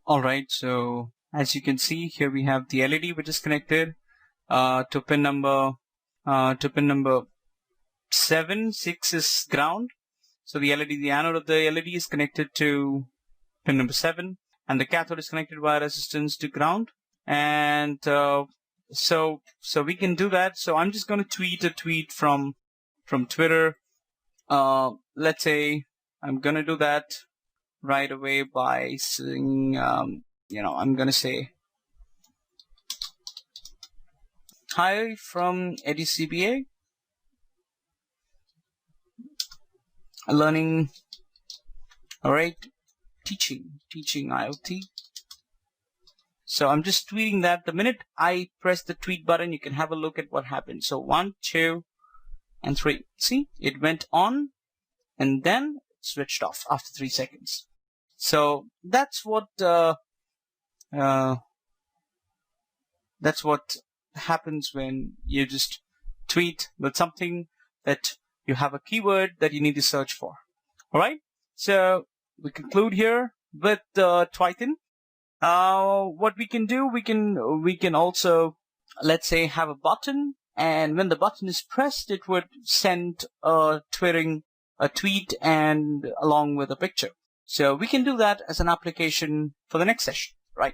All right, so as you can see here, we have the LED which is connected to pin number 7. 6 is ground. So the LED, the anode of the LED is connected to pin number 7, and the cathode is connected via resistance to ground. And so we can do that. So I'm just going to tweet a tweet from Twitter. Let's say I'm going to do that right away by saying, I'm going to say, hi from Eddie CBA, learning, all right, teaching IoT. So I'm just tweeting that. The minute I press the tweet button, you can have a look at what happened. So 1, 2, and 3. See, it went on and then switched off after 3 seconds. So that's what happens when you just tweet with something that you have a keyword that you need to search for. All right. So we conclude here with Twython. What we can do, we can also, let's say, have a button, and when the button is pressed, it would send a tweet and along with a picture. So we can do that as an application for the next session, right?